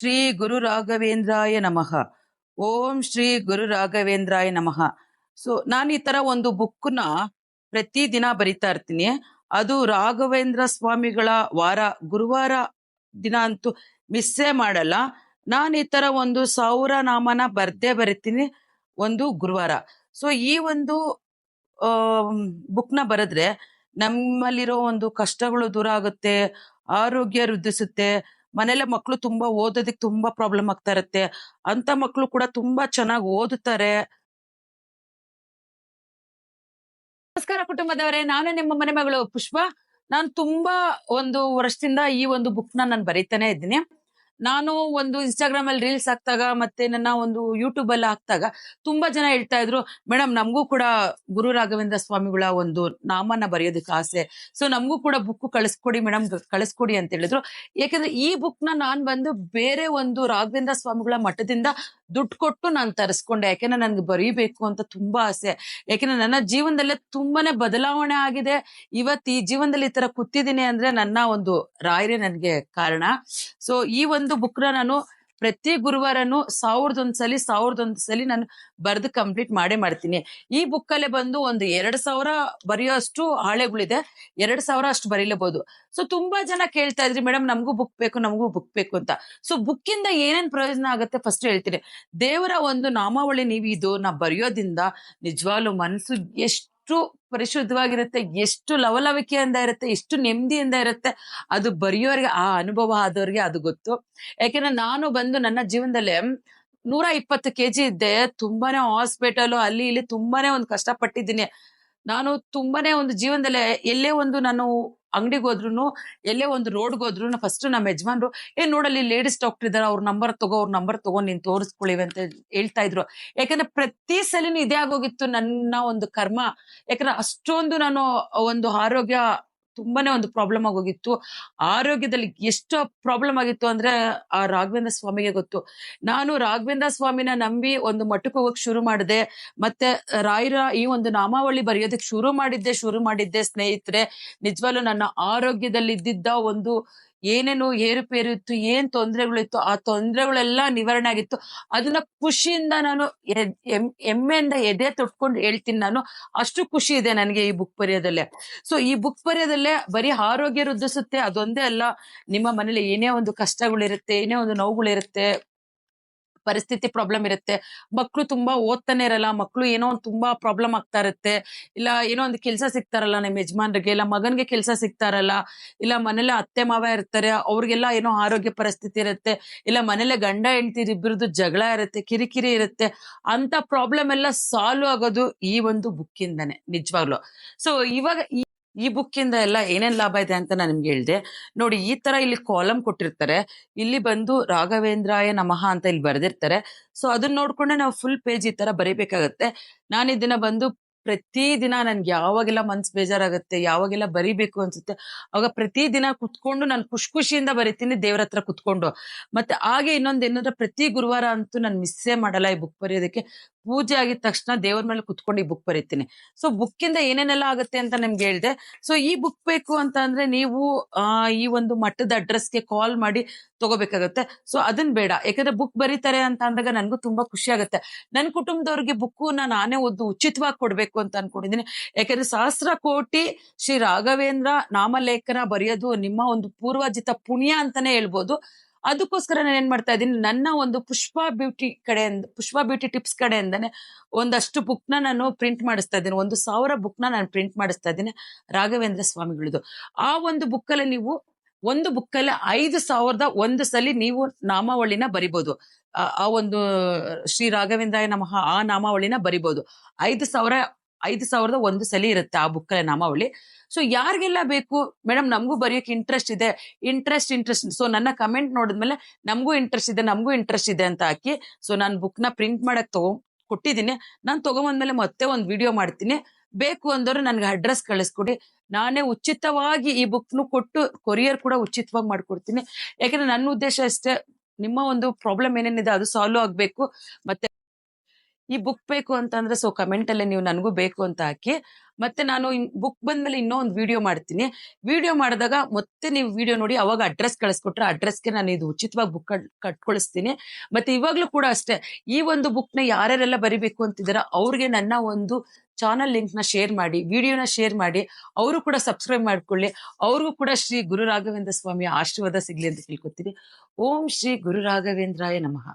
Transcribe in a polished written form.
ಶ್ರೀ ಗುರು ರಾಘವೇಂದ್ರಾಯ ನಮಃ. ಓಂ ಶ್ರೀ ಗುರು ರಾಘವೇಂದ್ರಾಯ ನಮಃ. ನಾನು ಈ ತರ ಒಂದು ಬುಕ್ನ ಪ್ರತಿ ದಿನ ಬರಿತಾ ಇರ್ತೀನಿ. ಅದು ರಾಘವೇಂದ್ರ ಸ್ವಾಮಿಗಳ ವಾರ, ಗುರುವಾರ ದಿನ ಅಂತೂ ಮಿಸ್ಸೇ ಮಾಡಲ್ಲ. ನಾನು ಈ ತರ ಒಂದು 1000 ನಾಮನ ಬರಿತೀನಿ ಒಂದು ಗುರುವಾರ. ಈ ಒಂದು ಬುಕ್ನ ಬರೆದ್ರೆ ನಮ್ಮಲ್ಲಿರೋ ಒಂದು ಕಷ್ಟಗಳು ದೂರ ಆಗುತ್ತೆ, ಆರೋಗ್ಯ ವೃದ್ಧಿಸುತ್ತೆ. ಮನೇಲೆ ಮಕ್ಕಳು ತುಂಬಾ ಓದೋದಕ್ಕೆ ತುಂಬಾ ಪ್ರಾಬ್ಲಮ್ ಆಗ್ತಾ ಇರತ್ತೆ, ಅಂತ ಮಕ್ಕಳು ಕೂಡ ತುಂಬಾ ಚೆನ್ನಾಗಿ ಓದುತ್ತಾರೆ. ನಮಸ್ಕಾರ ಕುಟುಂಬದವರೇ, ನಾನು ನಿಮ್ಮ ಮನೆ ಮಗಳು ಪುಷ್ಪ. ನಾನು ತುಂಬಾ ಒಂದು ವರ್ಷದಿಂದ ಈ ಒಂದು ಬುಕ್ನ ನಾನು ಬರೀತಾನೆ ಇದ್ದೀನಿ. ನಾನು ಒಂದು ಇನ್ಸ್ಟಾಗ್ರಾಮ್ ಅಲ್ಲಿ ರೀಲ್ಸ್ ಹಾಕ್ದಾಗ ಮತ್ತೆ ನನ್ನ ಒಂದು ಯೂಟ್ಯೂಬ್ ಅಲ್ಲಿ ಹಾಕ್ದಾಗ ತುಂಬಾ ಜನ ಹೇಳ್ತಾ ಇದ್ರು, ಮೇಡಮ್ ನಮಗೂ ಕೂಡ ಗುರು ರಾಘವೇಂದ್ರ ಸ್ವಾಮಿಗಳ ಒಂದು ನಾಮನ ಬರೆಯೋದಕ್ಕೆ ಆಸೆ, ನಮಗೂ ಕೂಡ ಬುಕ್ ಕಳಿಸ್ಕೊಡಿ ಮೇಡಮ್, ಕಳಿಸ್ಕೊಡಿ ಅಂತ ಹೇಳಿದ್ರು. ಯಾಕಂದ್ರೆ ಈ ಬುಕ್ ನಾನ್ ಬಂದು ಬೇರೆ ಒಂದು ರಾಘವೇಂದ್ರ ಸ್ವಾಮಿಗಳ ಮಠದಿಂದ ದುಡ್ಡು ಕೊಟ್ಟು ನಾನು ತರಿಸ್ಕೊಂಡೆ. ಯಾಕೆಂದ್ರೆ ನನ್ಗೆ ಬರೀಬೇಕು ಅಂತ ತುಂಬಾ ಆಸೆ. ಯಾಕೆಂದ್ರೆ ನನ್ನ ಜೀವನದಲ್ಲೇ ತುಂಬಾನೇ ಬದಲಾವಣೆ ಆಗಿದೆ. ಇವತ್ತು ಈ ಜೀವನದಲ್ಲಿ ಈ ತರ ಕೂತಿದ್ದೀನಿ ಅಂದ್ರೆ ನನ್ನ ಒಂದು ರಾಯರೇ ನನ್ಗೆ ಕಾರಣ. ಈ ಒಂದು ಬುಕ್ನ ನಾನು ಪ್ರತಿ ಗುರುವಾರನು 1001 ಸಲಿ ನಾನು ಬರೆದು ಕಂಪ್ಲೀಟ್ ಮಾಡ್ತೀನಿ. ಈ ಬುಕ್ ಅಲ್ಲೇ ಬಂದು ಒಂದು 2000 ಬರೆಯೋಷ್ಟು ಹಾಳೆಗಳಿದೆ, 2000 ಅಷ್ಟು ಬರೀಲೇಬಹುದು. ತುಂಬಾ ಜನ ಕೇಳ್ತಾ ಇದ್ರಿ, ಮೇಡಮ್ ನಮಗೂ ಬುಕ್ ಬೇಕು ಅಂತ. ಬುಕ್ ಇಂದ ಏನೇನ್ ಪ್ರಯೋಜನ ಆಗುತ್ತೆ ಫಸ್ಟ್ ಹೇಳ್ತೀನಿ. ದೇವರ ಒಂದು ನಾಮಾವಳಿ ನೀವು ಇದು ನಾ ಬರೆಯೋದ್ರಿಂದ ನಿಜವಾಗ್ಲೂ ಮನಸ್ಸು ಎಷ್ಟು ಪರಿಶುದ್ಧವಾಗಿರುತ್ತೆ, ಎಷ್ಟು ಲವಲವಿಕೆಯಿಂದ ಇರುತ್ತೆ, ಎಷ್ಟು ನೆಮ್ಮದಿಯಿಂದ ಇರುತ್ತೆ. ಅದು ಬರೆಯೋರಿಗೆ, ಆ ಅನುಭವ ಆದವ್ರಿಗೆ ಅದು ಗೊತ್ತು. ಯಾಕೆಂದ್ರೆ ನಾನು ಬಂದು ನನ್ನ ಜೀವನದಲ್ಲೇ 120 kg ಇದ್ದೆ. ತುಂಬಾನೇ ಹಾಸ್ಪಿಟಲ್ ಅಲ್ಲಿ ಇಲ್ಲಿ ತುಂಬಾನೇ ಒಂದು ಕಷ್ಟಪಟ್ಟಿದ್ದೀನಿ. ನಾನು ತುಂಬಾನೇ ಒಂದು ಜೀವನದಲ್ಲೇ ಎಲ್ಲೇ ಒಂದು ನಾನು ಅಂಗಡಿಗೆ ಹೋದ್ರು, ಎಲ್ಲೇ ಒಂದು ರೋಡ್ಗೆ ಹೋದ್ರು ಫಸ್ಟ್ ನಮ್ಮ ಯಜಮಾನ್ರು, ನೋಡಲ್ಲಿ ಲೇಡೀಸ್ ಡಾಕ್ಟರ್ ಇದಾರೆ, ಅವ್ರ ನಂಬರ್ ತಗೋ ನೀನ್ ತೋರಿಸ್ಕೊಳ್ಳಿವೆ ಅಂತ ಹೇಳ್ತಾ ಇದ್ರು. ಯಾಕಂದ್ರೆ ಪ್ರತಿ ಸಲಿನೂ ಇದೇ ಆಗೋಗಿತ್ತು ನನ್ನ ಒಂದು ಕರ್ಮ. ಯಾಕಂದ್ರೆ ಅಷ್ಟೊಂದು ನಾನು ಒಂದು ಆರೋಗ್ಯ ತುಂಬಾನೇ ಒಂದು ಪ್ರಾಬ್ಲಮ್ ಆಗೋಗಿತ್ತು. ಆರೋಗ್ಯದಲ್ಲಿ ಎಷ್ಟು ಪ್ರಾಬ್ಲಮ್ ಆಗಿತ್ತು ಅಂದ್ರೆ ಆ ರಾಘವೇಂದ್ರ ಸ್ವಾಮಿಗೆ ಗೊತ್ತು. ನಾನು ರಾಘವೇಂದ್ರ ಸ್ವಾಮಿನ ನಂಬಿ ಒಂದು ಮಠಕ್ಕೆ ಹೋಗಕ್ ಶುರು ಮಾಡಿದೆ. ಮತ್ತೆ ರಾಯರ ಈ ಒಂದು ನಾಮಾವಳಿ ಬರೆಯೋದಕ್ಕೆ ಶುರು ಮಾಡಿದ್ದೆ ಸ್ನೇಹಿತರೆ. ನಿಜವಾಗ್ಲೂ ನನ್ನ ಆರೋಗ್ಯದಲ್ಲಿ ಇದ್ದಿದ್ದ ಒಂದು ಏನೇನು ಏರುಪೇರು ಇತ್ತು, ಏನ್ ತೊಂದರೆಗಳಿತ್ತು, ಆ ತೊಂದರೆಗಳೆಲ್ಲ ನಿವಾರಣೆ ಆಗಿತ್ತು. ಅದನ್ನ ಖುಷಿಯಿಂದ ನಾನು ಹೆಮ್ಮೆಯಿಂದ ಎದೆ ತೊಟ್ಕೊಂಡು ಹೇಳ್ತೀನಿ. ನಾನು ಅಷ್ಟು ಖುಷಿ ಇದೆ ನನಗೆ ಈ ಬುಕ್ ಬರೆಯೋದಲ್ಲೇ. ಈ ಬುಕ್ ಬರೆಯೋದಲ್ಲೇ ಬರೀ ಆರೋಗ್ಯ ವೃದ್ಧಿಸುತ್ತೆ ಅದೊಂದೇ ಅಲ್ಲ, ನಿಮ್ಮ ಮನೇಲಿ ಏನೇ ಒಂದು ಕಷ್ಟಗಳಿರುತ್ತೆ, ಏನೇ ಒಂದು ನೋವುಗಳಿರುತ್ತೆ, ಪರಿಸ್ಥಿತಿ ಪ್ರಾಬ್ಲಮ್ ಇರುತ್ತೆ, ಮಕ್ಳು ತುಂಬಾ ಓದ್ತಾನೆ ಇರಲ್ಲ, ಮಕ್ಳು ಏನೋ ಒಂದು ತುಂಬಾ ಪ್ರಾಬ್ಲಮ್ ಆಗ್ತಾ ಇರುತ್ತೆ, ಇಲ್ಲ ಏನೋ ಒಂದು ಕೆಲಸ ಸಿಗ್ತಾರಲ್ಲ ನಿಮ್ಮ ಯಜಮಾನ್ರಿಗೆ, ಇಲ್ಲ ಮಗನ್ಗೆ ಕೆಲಸ ಸಿಗ್ತಾರಲ್ಲ, ಇಲ್ಲ ಮನೇಲೆ ಅತ್ತೆ ಮಾವ ಇರ್ತಾರೆ, ಅವ್ರಿಗೆಲ್ಲ ಏನೋ ಆರೋಗ್ಯ ಪರಿಸ್ಥಿತಿ ಇರುತ್ತೆ, ಇಲ್ಲ ಮನೇಲೆ ಗಂಡ ಹೆಂಡತಿ ಇಬ್ಬರದು ಜಗಳ ಇರುತ್ತೆ, ಕಿರಿಕಿರಿ ಇರುತ್ತೆ, ಅಂತ ಪ್ರಾಬ್ಲಮ್ ಎಲ್ಲ ಸಾಲ್ವ್ ಆಗೋದು ಈ ಒಂದು ಬುಕ್ ಇಂದಾನೆ ನಿಜವಾಗ್ಲು. ಇವಾಗ ಈ ಬುಕ್ ಇಂದ ಎಲ್ಲ ಏನೇನ್ ಲಾಭ ಇದೆ ಅಂತ ನಾನು ನಿಮ್ಗೆ ಹೇಳ್ದೆ ನೋಡಿ. ಈ ತರ ಇಲ್ಲಿ ಕಾಲಮ್ ಕೊಟ್ಟಿರ್ತಾರೆ, ಇಲ್ಲಿ ಬಂದು ರಾಘವೇಂದ್ರಾಯ ನಮಃ ಅಂತ ಇಲ್ಲಿ ಬರೆದಿರ್ತಾರೆ. ಅದನ್ನ ನೋಡ್ಕೊಂಡೆ ನಾವು ಫುಲ್ ಪೇಜ್ ಈ ತರ ಬರೀಬೇಕಾಗತ್ತೆ. ನಾನು ಇದನ್ನ ಬಂದು ಪ್ರತಿ ದಿನ ನನ್ಗೆ ಯಾವಾಗೆಲ್ಲ ಮನ್ಸು ಬೇಜಾರಾಗತ್ತೆ, ಯಾವಾಗೆಲ್ಲ ಬರಿಬೇಕು ಅನ್ಸುತ್ತೆ, ಅವಾಗ ಪ್ರತಿ ದಿನ ಕುತ್ಕೊಂಡು ನಾನು ಖುಷಿಯಿಂದ ಬರಿತೀನಿ ದೇವ್ರ ಹತ್ರ ಕುತ್ಕೊಂಡು. ಮತ್ತೆ ಹಾಗೆ ಇನ್ನೊಂದ್ ಏನಂದ್ರೆ ಪ್ರತಿ ಗುರುವಾರ ಅಂತೂ ನಾನು ಮಿಸ್ಸೇ ಮಾಡಲ್ಲ ಈ ಬುಕ್ ಬರೆಯೋದಕ್ಕೆ. ಪೂಜೆ ಆಗಿದ ತಕ್ಷಣ ದೇವ್ರ ಮೇಲೆ ಕುತ್ಕೊಂಡು ಈ ಬುಕ್ ಬರೀತೀನಿ. ಬುಕ್ ಇಂದ ಏನೇನೆಲ್ಲ ಆಗುತ್ತೆ ಅಂತ ನಿಮ್ಗೆ ಹೇಳ್ದೆ. ಈ ಬುಕ್ ಬೇಕು ಅಂತ ಅಂದ್ರೆ ನೀವು ಈ ಒಂದು ಮಠದ ಅಡ್ರೆಸ್ಗೆ ಕಾಲ್ ಮಾಡಿ ತಗೋಬೇಕಾಗತ್ತೆ. ಅದನ್ ಬೇಡ, ಯಾಕಂದ್ರೆ ಬುಕ್ ಬರೀತಾರೆ ಅಂತ ಅಂದಾಗ ನನ್ಗೂ ತುಂಬಾ ಖುಷಿ ಆಗುತ್ತೆ. ನನ್ ಕುಟುಂಬದವ್ರಿಗೆ ಬುಕ್ಕು ನಾನೇ ಓದು ಉಚಿತವಾಗಿ ಕೊಡ್ಬೇಕು ಅಂತ ಅನ್ಕೊಂಡಿದೀನಿ. ಯಾಕಂದ್ರೆ ಸಹಸ್ರ ಕೋಟಿ ಶ್ರೀ ರಾಘವೇಂದ್ರ ನಾಮಲೇಖನ ಬರೆಯೋದು ನಿಮ್ಮ ಒಂದು ಪೂರ್ವಾಜಿತ ಪುಣ್ಯ ಅಂತಾನೆ ಹೇಳ್ಬೋದು. ಅದಕ್ಕೋಸ್ಕರ ನಾನು ಏನ್ ಮಾಡ್ತಾ ಇದ್ದೀನಿ, ನನ್ನ ಒಂದು ಪುಷ್ಪಾ ಬ್ಯೂಟಿ ಟಿಪ್ಸ್ ಕಡೆಯಿಂದಾನೆ ಒಂದಷ್ಟು ಬುಕ್ನ ನಾನು ಪ್ರಿಂಟ್ ಮಾಡಿಸ್ತಾ ಇದ್ದೀನಿ. 1000 ಬುಕ್ನ ನಾನು ಪ್ರಿಂಟ್ ಮಾಡಿಸ್ತಾ ಇದ್ದೀನಿ ರಾಘವೇಂದ್ರ ಸ್ವಾಮಿಗಳದು. ಆ ಒಂದು ಬುಕ್ಕಲ್ಲಿ ನೀವು ಒಂದು ಬುಕ್ಕಲ್ಲಿ 5001 ಸಲಿ ನೀವು ನಾಮಾವಳಿನ ಬರಿಬೋದು. ಆ ಒಂದು ಶ್ರೀ ರಾಘವೇಂದ್ರಾಯ ನಮಃ ಆ ನಾಮಾವಳಿನ ಬರಿಬೋದು. 5001 ಸಲಿ ಇರುತ್ತೆ ಆ ಬುಕ್ಕಲ್ಲಿ ನಾಮಾವಳಿ. ಯಾರಿಗೆಲ್ಲ ಬೇಕು ಮೇಡಮ್ ನಮಗೂ ಬರೆಯೋಕೆ ಇಂಟ್ರೆಸ್ಟ್ ಇದೆ, ನನ್ನ ಕಮೆಂಟ್ ನೋಡಿದ್ಮೇಲೆ ನಮಗೂ ಇಂಟ್ರೆಸ್ಟ್ ಇದೆ ಅಂತ ಹಾಕಿ. ನಾನು ಬುಕ್ನ ಪ್ರಿಂಟ್ ಮಾಡಕ್ ಕೊಟ್ಟಿದ್ದೀನಿ. ನಾನು ತಗೊಂಬಂದ್ಮೇಲೆ ಮತ್ತೆ ಒಂದು ವಿಡಿಯೋ ಮಾಡ್ತೀನಿ. ಬೇಕು ಅಂದವರು ನನ್ಗೆ ಅಡ್ರೆಸ್ ಕಳಿಸ್ಕೊಡಿ, ನಾನೇ ಉಚಿತವಾಗಿ ಈ ಬುಕ್ನು ಕೊಟ್ಟು ಕೊರಿಯರ್ ಕೂಡ ಉಚಿತವಾಗಿ ಮಾಡ್ಕೊಡ್ತೀನಿ. ಯಾಕಂದ್ರೆ ನನ್ನ ಉದ್ದೇಶ ಅಷ್ಟೇ, ನಿಮ್ಮ ಒಂದು ಪ್ರಾಬ್ಲಮ್ ಏನೇನಿದೆ ಅದು ಸಾಲ್ವ್ ಆಗ್ಬೇಕು. ಮತ್ತೆ ಈ ಬುಕ್ ಬೇಕು ಅಂತಂದ್ರೆ ಸೊ ಕಮೆಂಟ್ ಅಲ್ಲೇ ನೀವು ನನಗೂ ಬೇಕು ಅಂತ ಹಾಕಿ. ಮತ್ತೆ ನಾನು ಬುಕ್ ಬಂದ್ಮೇಲೆ ಇನ್ನೂ ಒಂದು ವಿಡಿಯೋ ಮಾಡ್ತೀನಿ. ವಿಡಿಯೋ ಮಾಡಿದಾಗ ಮತ್ತೆ ನೀವು ವಿಡಿಯೋ ನೋಡಿ ಅವಾಗ ಅಡ್ರೆಸ್ ಕಳಿಸ್ಕೊಟ್ರೆ ಅಡ್ರೆಸ್ಗೆ ನಾನು ಇದು ಉಚಿತವಾಗಿ ಬುಕ್ ಕಟ್ಕೊಳಿಸ್ತೀನಿ. ಮತ್ತೆ ಇವಾಗ್ಲೂ ಕೂಡ ಅಷ್ಟೇ, ಈ ಒಂದು ಬುಕ್ನ ಯಾರ್ಯಾರೆಲ್ಲ ಬರಿಬೇಕು ಅಂತಿದಾರ ಅವ್ರಿಗೆ ನನ್ನ ಒಂದು ಚಾನಲ್ ಲಿಂಕ್ ನ ಶೇರ್ ಮಾಡಿ, ವಿಡಿಯೋನ ಶೇರ್ ಮಾಡಿ, ಅವರು ಕೂಡ ಸಬ್ಸ್ಕ್ರೈಬ್ ಮಾಡ್ಕೊಳ್ಳಿ. ಅವ್ರಿಗೂ ಕೂಡ ಶ್ರೀ ಗುರು ರಾಘವೇಂದ್ರ ಸ್ವಾಮಿಯ ಆಶೀರ್ವಾದ ಸಿಗ್ಲಿ ಅಂತ ತಿಳ್ಕೊತೀನಿ. ಓಂ ಶ್ರೀ ಗುರು ರಾಘವೇಂದ್ರಾಯ ನಮಃ.